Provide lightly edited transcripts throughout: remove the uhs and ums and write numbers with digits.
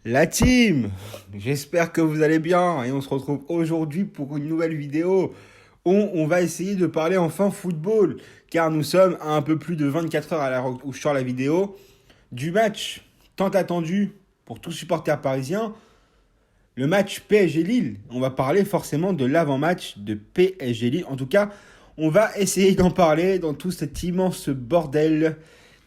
La team, j'espère que vous allez bien et on se retrouve aujourd'hui pour une nouvelle vidéo où on va essayer de parler enfin football car nous sommes à un peu plus de 24 heures à l'heure où je sors la vidéo du match tant attendu pour tout supporter parisien, le match PSG-Lille. On va parler forcément de l'avant-match de PSG-Lille. En tout cas, on va essayer d'en parler dans tout cet immense bordel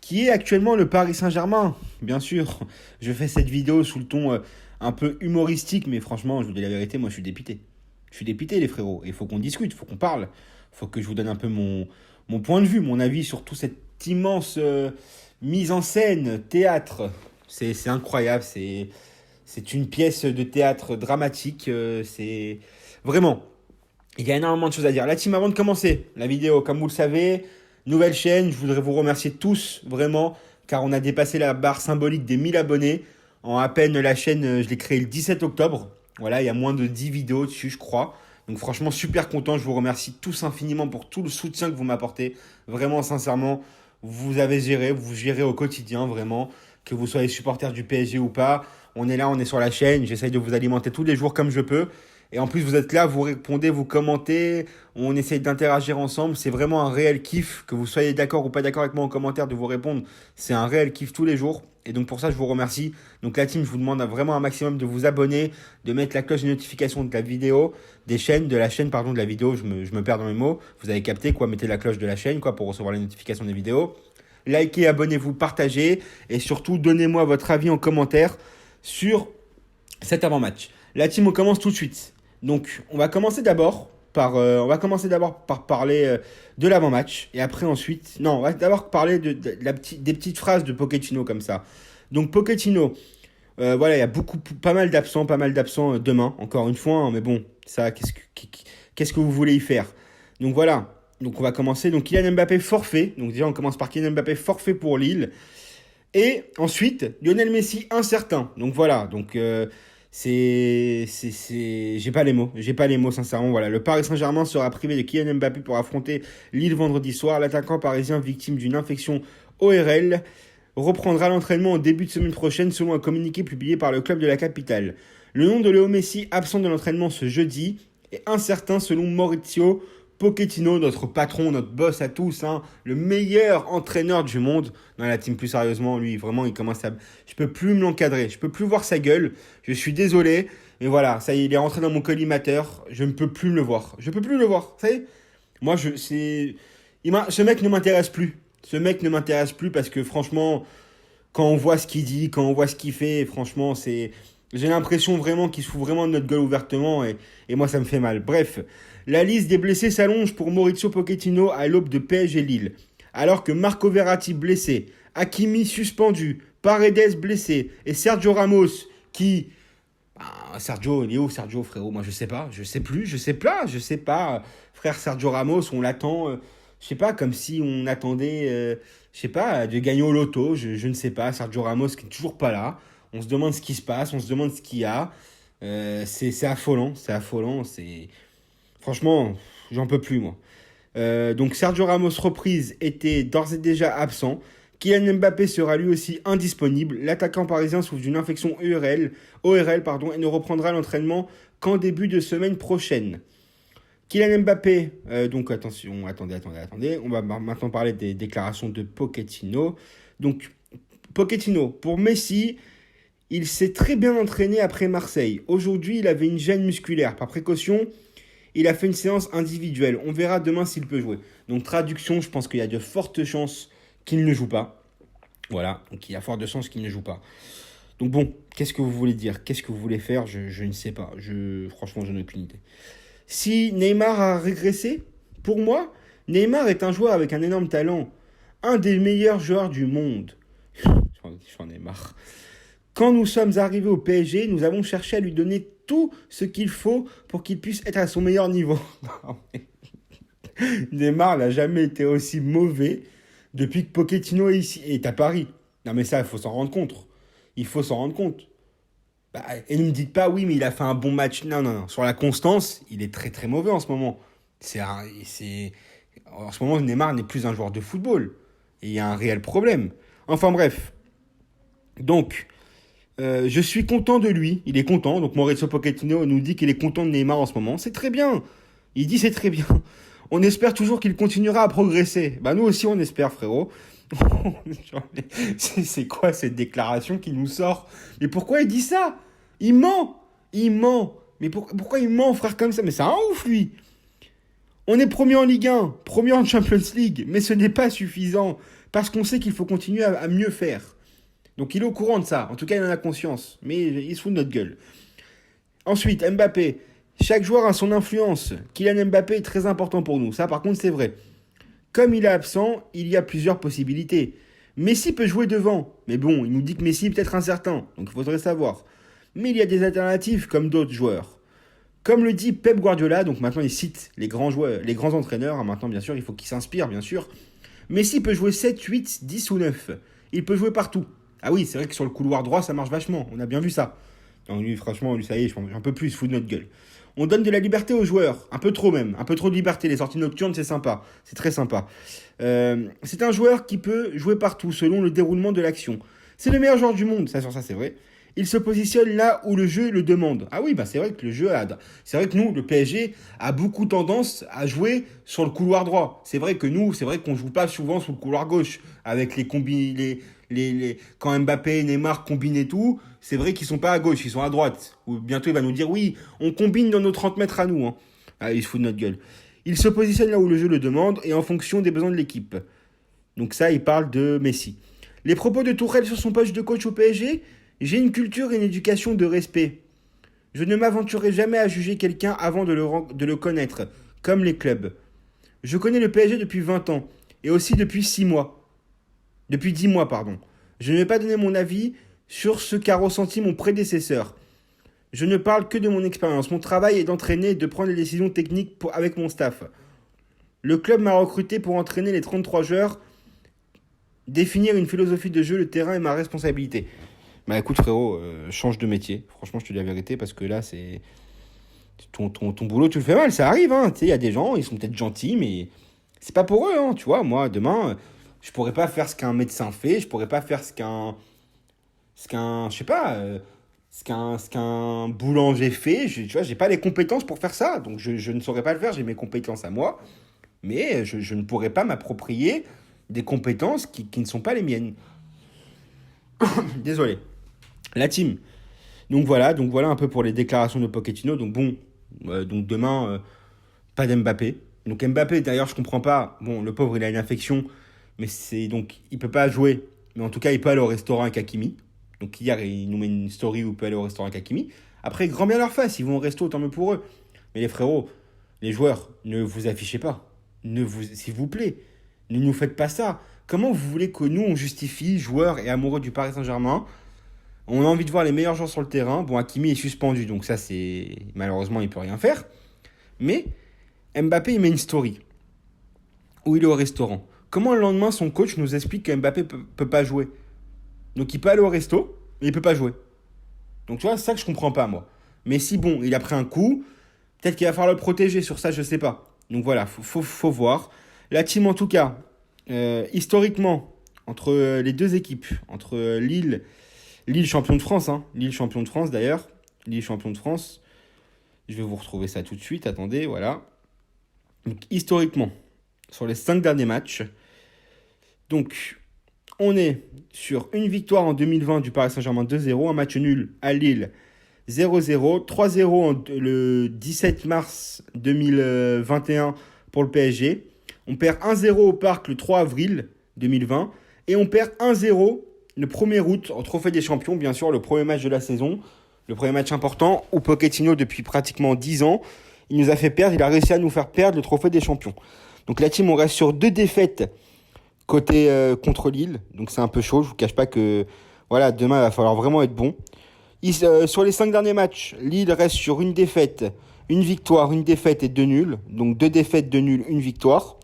qui est actuellement le Paris Saint-Germain. Bien sûr, je fais cette vidéo sous le ton un peu humoristique, mais franchement, je vous dis la vérité, moi je suis dépité. Je suis dépité, les frérots. Il faut qu'on discute, il faut qu'on parle. Il faut que je vous donne un peu mon point de vue, mon avis sur toute cette immense mise en scène, théâtre. C'est incroyable, c'est une pièce de théâtre dramatique. C'est vraiment, il y a énormément de choses à dire. La team, avant de commencer la vidéo, comme vous le savez, nouvelle chaîne, je voudrais vous remercier tous, vraiment, car on a dépassé la barre symbolique des 1000 abonnés. En à peine la chaîne, je l'ai créée le 17 octobre. Voilà, il y a moins de 10 vidéos dessus, je crois. Donc franchement, super content. Je vous remercie tous infiniment pour tout le soutien que vous m'apportez. Vraiment, sincèrement, vous avez géré, vous gérez au quotidien, vraiment. Que vous soyez supporter du PSG ou pas. On est là, on est sur la chaîne. J'essaye de vous alimenter tous les jours comme je peux. Et en plus, vous êtes là, vous répondez, vous commentez, on essaye d'interagir ensemble. C'est vraiment un réel kiff, que vous soyez d'accord ou pas d'accord avec moi en commentaire de vous répondre. C'est un réel kiff tous les jours. Et donc pour ça, je vous remercie. Donc la team, je vous demande vraiment un maximum de vous abonner, de mettre la cloche de notification de la vidéo, de la chaîne, pardon, de la vidéo. Je me perds dans mes mots. Vous avez capté, quoi. Mettez la cloche de la chaîne, quoi, pour recevoir les notifications des vidéos. Likez, abonnez-vous, partagez. Et surtout, donnez-moi votre avis en commentaire sur cet avant-match. La team, on commence tout de suite. Donc, on va commencer d'abord par parler de l'avant-match. Et après, ensuite... Non, on va d'abord parler des petites phrases de Pochettino comme ça. Donc, Pochettino, voilà, il y a pas mal d'absents demain, encore une fois. Hein, mais bon, ça, qu'est-ce que vous voulez y faire? Donc, voilà. Donc, on va commencer. Donc, Kylian Mbappé forfait. Donc, déjà, on commence par Kylian Mbappé forfait pour Lille. Et ensuite, Lionel Messi incertain. Donc, voilà. Donc... j'ai pas les mots, sincèrement. Voilà, le Paris Saint-Germain sera privé de Kylian Mbappé pour affronter Lille vendredi soir. L'attaquant parisien victime d'une infection ORL reprendra l'entraînement au début de semaine prochaine selon un communiqué publié par le club de la capitale. Le nom de Léo Messi, absent de l'entraînement ce jeudi, est incertain selon Maurizio Pochettino, notre patron, notre boss à tous, hein, le meilleur entraîneur du monde. Dans la team, plus sérieusement, lui, vraiment, il commence à... Je peux plus me l'encadrer, je peux plus voir sa gueule, je suis désolé, mais voilà, ça y est, il est rentré dans mon collimateur, je ne peux plus le voir. Je peux plus le voir, ça y est. Moi, ce mec ne m'intéresse plus. Ce mec ne m'intéresse plus parce que, franchement, quand on voit ce qu'il dit, quand on voit ce qu'il fait, franchement, c'est... J'ai l'impression vraiment qu'il se fout vraiment de notre gueule ouvertement et moi ça me fait mal. Bref, la liste des blessés s'allonge pour Maurizio Pochettino à l'aube de PSG Lille. Alors que Marco Verratti blessé, Hakimi suspendu, Paredes blessé et Sergio Ramos qui... Sergio, il est où Sergio frérot? Moi je sais pas, je sais pas. Frère Sergio Ramos, on l'attend, je sais pas, comme si on attendait, je sais pas, de gagner au loto, je ne sais pas. Sergio Ramos qui est toujours pas là. On se demande ce qui se passe, on se demande ce qu'il y a. C'est affolant, c'est... Franchement, j'en peux plus, moi. Donc Sergio Ramos reprise était d'ores et déjà absent. Kylian Mbappé sera lui aussi indisponible. L'attaquant parisien souffre d'une infection ORL pardon, et ne reprendra l'entraînement qu'en début de semaine prochaine. Kylian Mbappé, donc attention, attendez. On va maintenant parler des déclarations de Pochettino. Donc Pochettino, pour Messi, il s'est très bien entraîné après Marseille. Aujourd'hui, il avait une gêne musculaire. Par précaution, il a fait une séance individuelle. On verra demain s'il peut jouer. Donc, traduction, je pense qu'il y a de fortes chances qu'il ne joue pas. Voilà, donc il y a fortes chances qu'il ne joue pas. Donc bon, qu'est-ce que vous voulez dire? Qu'est-ce que vous voulez faire? Je ne sais pas. Franchement, je n'ai aucune idée. Si Neymar a régressé, pour moi, Neymar est un joueur avec un énorme talent. Un des meilleurs joueurs du monde. J'en ai marre. Quand nous sommes arrivés au PSG, nous avons cherché à lui donner tout ce qu'il faut pour qu'il puisse être à son meilleur niveau. Neymar n'a jamais été aussi mauvais depuis que Pochettino est à Paris. Non mais ça, il faut s'en rendre compte. Il faut s'en rendre compte. Et ne me dites pas, oui, mais il a fait un bon match. Non. Sur la constance, il est très très mauvais en ce moment. En ce moment, Neymar n'est plus un joueur de football. Et il y a un réel problème. Enfin bref. Donc... Je suis content de lui. Il est content. Donc Mauricio Pochettino nous dit qu'il est content de Neymar en ce moment. C'est très bien. Il dit c'est très bien. On espère toujours qu'il continuera à progresser. Bah nous aussi on espère, frérot. C'est quoi cette déclaration qu'il nous sort? Mais pourquoi il dit ça? Il ment. Il ment. Mais pourquoi il ment, frère, comme ça? Mais c'est un ouf, lui. On est premier en Ligue 1, premier en Champions League, mais ce n'est pas suffisant. Parce qu'on sait qu'il faut continuer à mieux faire. Donc il est au courant de ça. En tout cas, il en a conscience. Mais il se fout de notre gueule. Ensuite, Mbappé. Chaque joueur a son influence. Kylian Mbappé est très important pour nous. Ça, par contre, c'est vrai. Comme il est absent, il y a plusieurs possibilités. Messi peut jouer devant. Mais bon, il nous dit que Messi est peut-être incertain. Donc il faudrait savoir. Mais il y a des alternatives comme d'autres joueurs. Comme le dit Pep Guardiola, donc maintenant il cite les grands joueurs, les grands entraîneurs. Maintenant, bien sûr, il faut qu'il s'inspire, bien sûr. Messi peut jouer 7, 8, 10 ou 9. Il peut jouer partout. Ah oui, c'est vrai que sur le couloir droit, ça marche vachement. On a bien vu ça. Donc lui, franchement, lui, ça y est, j'en peux plus, il se fout de notre gueule. On donne de la liberté aux joueurs. Un peu trop même. Un peu trop de liberté. Les sorties nocturnes, c'est sympa. C'est très sympa. C'est un joueur qui peut jouer partout selon le déroulement de l'action. C'est le meilleur joueur du monde. Ça, sur ça, c'est vrai. Il se positionne là où le jeu le demande. Ah oui, bah c'est vrai que le jeu c'est vrai que nous, le PSG, a beaucoup tendance à jouer sur le couloir droit. C'est vrai que nous, c'est vrai qu'on joue pas souvent sur le couloir gauche. Avec les combis, quand Mbappé et Neymar combinent et tout, c'est vrai qu'ils sont pas à gauche, ils sont à droite. Ou bientôt il va nous dire oui, on combine dans nos 30 mètres à nous. Hein. Ah, il se fout de notre gueule. Il se positionne là où le jeu le demande et en fonction des besoins de l'équipe. Donc ça, il parle de Messi. Les propos de Tourelle sur son poste de coach au PSG, j'ai une culture et une éducation de respect. Je ne m'aventurerai jamais à juger quelqu'un avant de le connaître, comme les clubs. Je connais le PSG depuis 20 ans et aussi depuis 6 mois. Depuis 10 mois, pardon. Je ne vais pas donner mon avis sur ce qu'a ressenti mon prédécesseur. Je ne parle que de mon expérience. Mon travail est d'entraîner et de prendre les décisions techniques avec mon staff. Le club m'a recruté pour entraîner les 33 joueurs, définir une philosophie de jeu, le terrain est ma responsabilité. Bah écoute frérot, change de métier. Franchement, je te dis la vérité parce que là, c'est... Ton boulot, tu le fais mal, ça arrive. Hein. Tu sais, il y a des gens, ils sont peut-être gentils, mais c'est pas pour eux. Hein. Tu vois, moi, demain, je pourrais pas faire ce qu'un médecin fait. Je pourrais pas faire ce qu'un je sais pas... ce qu'un boulanger fait, tu vois, j'ai pas les compétences pour faire ça, donc je ne saurais pas le faire, j'ai mes compétences à moi, mais je ne pourrais pas m'approprier des compétences qui ne sont pas les miennes. Désolé. La team. Donc voilà un peu pour les déclarations de Pochettino. Donc bon, donc demain, pas d'Mbappé. Donc Mbappé, d'ailleurs, je comprends pas. Bon, le pauvre, il a une infection, mais c'est donc il peut pas jouer. Mais en tout cas, il peut aller au restaurant avec Hakimi. Donc hier, il nous met une story où il peut aller au restaurant avec Hakimi. Après, grand bien leur face, ils vont au resto, tant mieux pour eux. Mais les frérots, les joueurs, ne vous affichez pas. S'il vous plaît, ne nous faites pas ça. Comment vous voulez que nous, on justifie, joueurs et amoureux du Paris Saint-Germain, on a envie de voir les meilleurs joueurs sur le terrain. Bon, Hakimi est suspendu, donc ça, c'est... Malheureusement, il peut rien faire. Mais Mbappé, il met une story où il est au restaurant. Comment le lendemain, son coach nous explique que Mbappé peut pas jouer? Donc il peut aller au resto, mais il peut pas jouer. Donc tu vois, c'est ça que je comprends pas, moi. Mais si bon, il a pris un coup, peut-être qu'il va falloir le protéger sur ça, je sais pas. Donc voilà, faut voir. La team, en tout cas, historiquement, entre les deux équipes, entre Lille champion de France, hein, Lille champion de France d'ailleurs, Lille champion de France, je vais vous retrouver ça tout de suite, attendez, voilà. Donc historiquement, sur les 5 derniers matchs, donc on est sur une victoire en 2020 du Paris Saint-Germain 2-0, un match nul à Lille 0-0, 3-0 le 17 mars 2021 pour le PSG. On perd 1-0 au Parc le 3 avril 2020 et on perd 1-0 le 1er août au Trophée des Champions, bien sûr, le premier match de la saison, le premier match important où Pochettino, depuis pratiquement 10 ans, il nous a fait perdre, il a réussi à nous faire perdre le Trophée des Champions. Donc la team, on reste sur 2 défaites côté contre Lille, donc c'est un peu chaud, je vous cache pas que voilà, demain il va falloir vraiment être bon. Sur les 5 derniers matchs, Lille reste sur une défaite, une victoire, une défaite et 2 nuls, donc 2 défaites, 2 nuls, une victoire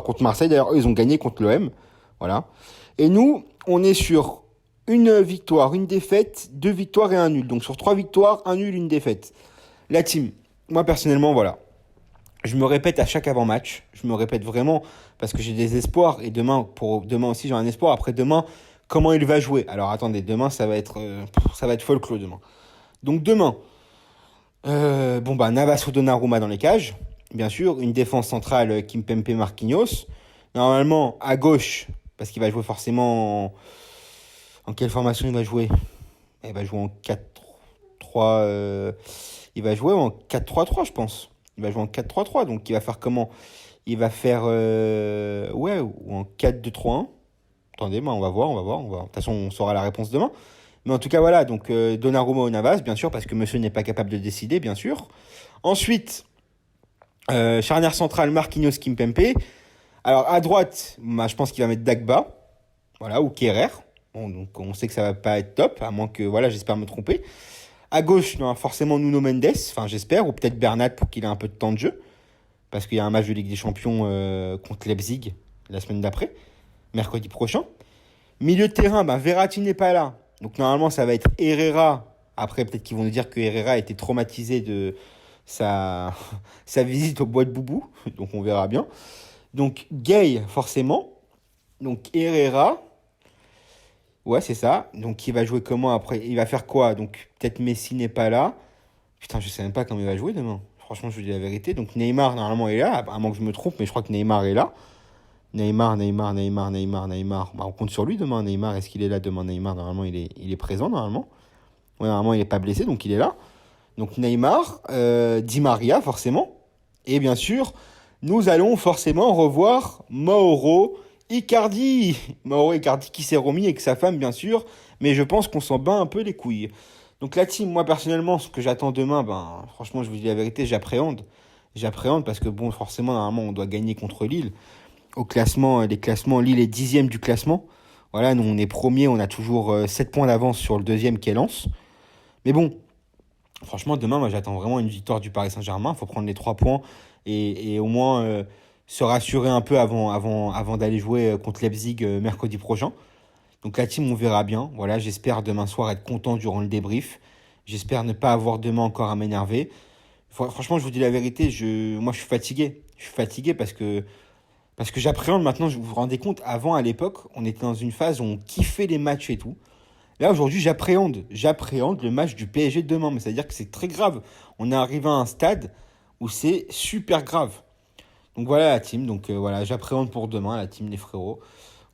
contre Marseille, d'ailleurs eux ils ont gagné contre l'OM, voilà. Et nous, on est sur une victoire, une défaite, 2 victoires et un nul, donc sur 3 victoires, un nul, une défaite. La team, moi personnellement, voilà. Je me répète à chaque avant-match, je me répète vraiment parce que j'ai des espoirs et demain aussi j'ai un espoir. Après demain, comment il va jouer. Alors attendez, demain ça va être folklore demain. Donc demain, Navas ou Donnarumma dans les cages, bien sûr, une défense centrale Kimpembe Marquinhos. Normalement à gauche, parce qu'il va jouer forcément en quelle formation il va jouer? Il va jouer en 4-3. Il va jouer en 4-3-3, je pense. Il va jouer en 4-3-3. Donc, il va faire comment? Il va faire. Ou en 4-2-3-1. Attendez, on va voir. De toute façon, on saura la réponse demain. Mais en tout cas, voilà. Donc, Donnarumma ou Navas, bien sûr, parce que monsieur n'est pas capable de décider, bien sûr. Ensuite, charnière centrale, Marquinhos Kimpembe. Alors, à droite, je pense qu'il va mettre Dagba. Voilà, ou Kehrer. Bon, donc on sait que ça va pas être top, à moins que, voilà, j'espère me tromper. À gauche, non, forcément Nuno Mendes, enfin j'espère, ou peut-être Bernat pour qu'il ait un peu de temps de jeu, parce qu'il y a un match de Ligue des Champions contre Leipzig la semaine d'après, mercredi prochain. Milieu de terrain, Verratti n'est pas là, donc normalement ça va être Herrera. Après peut-être qu'ils vont nous dire que Herrera a été traumatisé de sa visite au bois de Boubou, donc on verra bien. Donc Gay, forcément, donc Herrera. Ouais, c'est ça. Donc, il va jouer comment après? Il va faire quoi? Donc, peut-être Messi n'est pas là. Putain, je sais même pas comment il va jouer demain. Franchement, je vous dis la vérité. Donc, Neymar, normalement, est là. À moins que je me trompe, mais je crois que Neymar est là. Neymar. On compte sur lui demain. Neymar, est-ce qu'il est là demain? Neymar, normalement, il est présent, normalement. Ouais, normalement, il n'est pas blessé, donc il est là. Donc, Neymar, Di Maria, forcément. Et bien sûr, nous allons forcément revoir Mauro Icardi qui s'est remis avec sa femme, bien sûr, mais je pense qu'on s'en bat un peu les couilles. Donc la team, moi personnellement, ce que j'attends demain, franchement, je vous dis la vérité, j'appréhende. J'appréhende parce que, bon, forcément, normalement, on doit gagner contre Lille. Au classement, les classements, Lille est 10e du classement. Voilà, nous, on est premier, on a toujours 7 points d'avance sur le deuxième qui est Lens. Mais bon, franchement, demain, moi, j'attends vraiment une victoire du Paris Saint-Germain. Il faut prendre les 3 points et au moins se rassurer un peu avant d'aller jouer contre Leipzig mercredi prochain. Donc la team, on verra bien. Voilà, j'espère demain soir être content durant le débrief. J'espère ne pas avoir demain encore à m'énerver. Franchement, je vous dis la vérité, moi je suis fatigué. Je suis fatigué parce que j'appréhende maintenant, vous vous rendez compte, avant à l'époque, on était dans une phase où on kiffait les matchs et tout. Là, aujourd'hui, j'appréhende le match du PSG de demain. Mais c'est-à-dire que c'est très grave. On est arrivé à un stade où c'est super grave. Donc voilà la team. Donc voilà, j'appréhende pour demain, la team des frérots.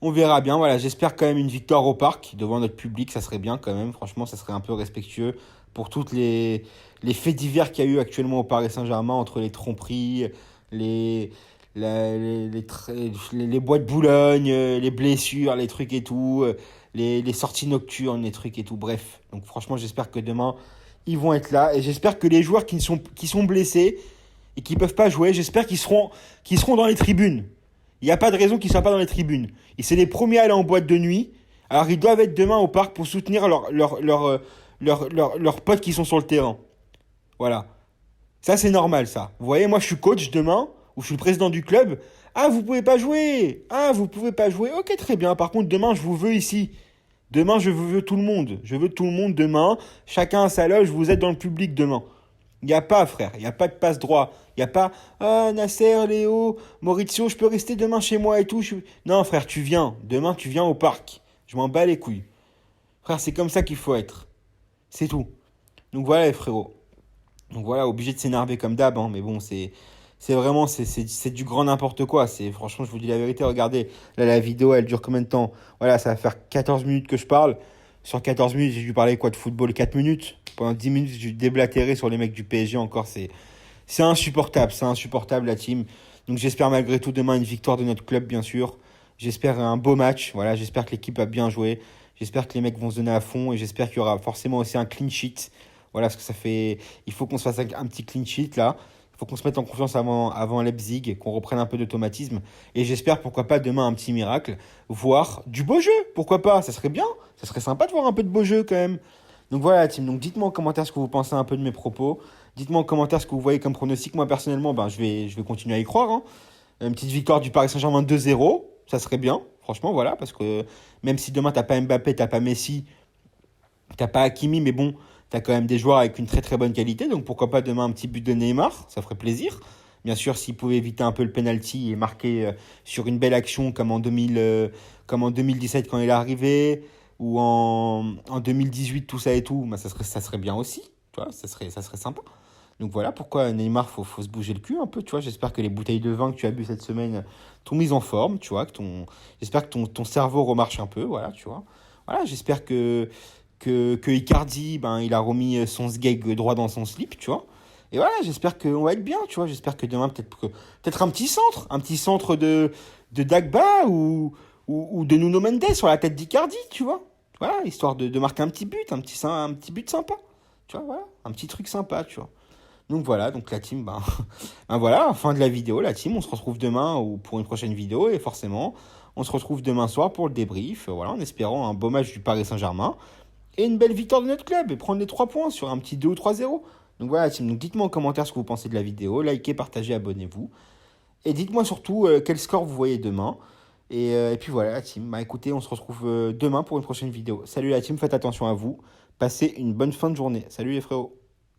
On verra bien. Voilà, j'espère quand même une victoire au parc devant notre public. Ça serait bien quand même. Franchement, ça serait un peu respectueux pour toutes les faits divers qu'il y a eu actuellement au Paris Saint-Germain entre les tromperies, les bois de Boulogne, les blessures, les trucs et tout, les sorties nocturnes, les trucs et tout. Bref, donc franchement, j'espère que demain, ils vont être là. Et j'espère que les joueurs qui sont blessés et qui ne peuvent pas jouer, j'espère qu'ils seront dans les tribunes. Il n'y a pas de raison qu'ils ne soient pas dans les tribunes. Et c'est les premiers à aller en boîte de nuit. Alors, ils doivent être demain au parc pour soutenir leurs potes qui sont sur le terrain. Voilà. Ça, c'est normal, ça. Vous voyez, moi, je suis coach demain, ou je suis le président du club. Ah, vous pouvez pas jouer. Ah, vous pouvez pas jouer. Ok, très bien. Par contre, demain, je vous veux ici. Demain, je vous veux tout le monde. Je veux tout le monde demain. Chacun à sa loge, vous êtes dans le public demain. Il n'y a pas, frère. Il n'y a pas de passe-droit. Il n'y a pas, ah, Nasser, Léo, Maurizio, je peux rester demain chez moi et tout. Non, frère, tu viens. Demain, tu viens au parc. Je m'en bats les couilles. Frère, c'est comme ça qu'il faut être. C'est tout. Donc voilà, les frérots. Donc voilà, obligé de s'énerver comme d'hab, hein, mais bon, c'est vraiment, c'est du grand n'importe quoi. Franchement, je vous dis la vérité, regardez, là, la vidéo, elle dure combien de temps? Voilà, ça va faire 14 minutes que je parle. Sur 14 minutes, j'ai dû parler quoi de football 4 minutes. Pendant 10 minutes, j'ai dû déblatérer sur les mecs du PSG encore. C'est insupportable la team. Donc j'espère malgré tout demain une victoire de notre club, bien sûr. J'espère un beau match. Voilà, j'espère que l'équipe va bien jouer. J'espère que les mecs vont se donner à fond et j'espère qu'il y aura forcément aussi un clean sheet. Voilà, parce que il faut qu'on se fasse un petit clean sheet là. Il faut qu'on se mette en confiance avant Leipzig, qu'on reprenne un peu d'automatisme. Et j'espère, pourquoi pas, demain, un petit miracle, voir du beau jeu. Pourquoi pas? Ça serait bien. Ça serait sympa de voir un peu de beau jeu quand même. Donc voilà la team. Donc dites-moi en commentaire ce que vous pensez un peu de mes propos. Dites-moi en commentaire ce que vous voyez comme pronostic. Moi, personnellement, je vais continuer à y croire, hein. Une petite victoire du Paris Saint-Germain 2-0, ça serait bien. Franchement, voilà. Parce que même si demain, t'as pas Mbappé, t'as pas Messi, t'as pas Hakimi, mais bon, t'as quand même des joueurs avec une très très bonne qualité. Donc pourquoi pas demain un petit but de Neymar, ça ferait plaisir. Bien sûr, s'il pouvait éviter un peu le penalty et marquer sur une belle action comme comme en 2017 quand il est arrivé, ou en 2018, tout ça et tout, bah, ça serait bien aussi, tu vois, ça serait sympa. Donc voilà pourquoi Neymar, faut se bouger le cul un peu, tu vois. J'espère que les bouteilles de vin que tu as bu cette semaine t'ont mis en forme, tu vois. J'espère que ton cerveau remarche un peu, voilà, tu vois. Voilà, j'espère que Icardi, ben, il a remis son sgeg droit dans son slip, tu vois. Et voilà, j'espère qu'on va être bien, tu vois. J'espère que demain, peut-être un petit centre de Dagba ou de Nuno Mendes sur la tête d'Icardi, tu vois. Voilà, histoire de marquer un petit but, un petit but sympa. Tu vois, voilà, un petit truc sympa, tu vois. Donc voilà, donc la team, ben voilà, fin de la vidéo, la team, on se retrouve demain ou pour une prochaine vidéo et forcément, on se retrouve demain soir pour le débrief, voilà, en espérant un beau match du Paris Saint-Germain et une belle victoire de notre club et prendre les 3 points sur un petit 2 ou 3-0. Donc voilà, team, donc dites-moi en commentaire ce que vous pensez de la vidéo, likez, partagez, abonnez-vous et dites-moi surtout quel score vous voyez demain. Et puis voilà, la team, bah écoutez, on se retrouve demain pour une prochaine vidéo. Salut la team, faites attention à vous, passez une bonne fin de journée. Salut les frérots.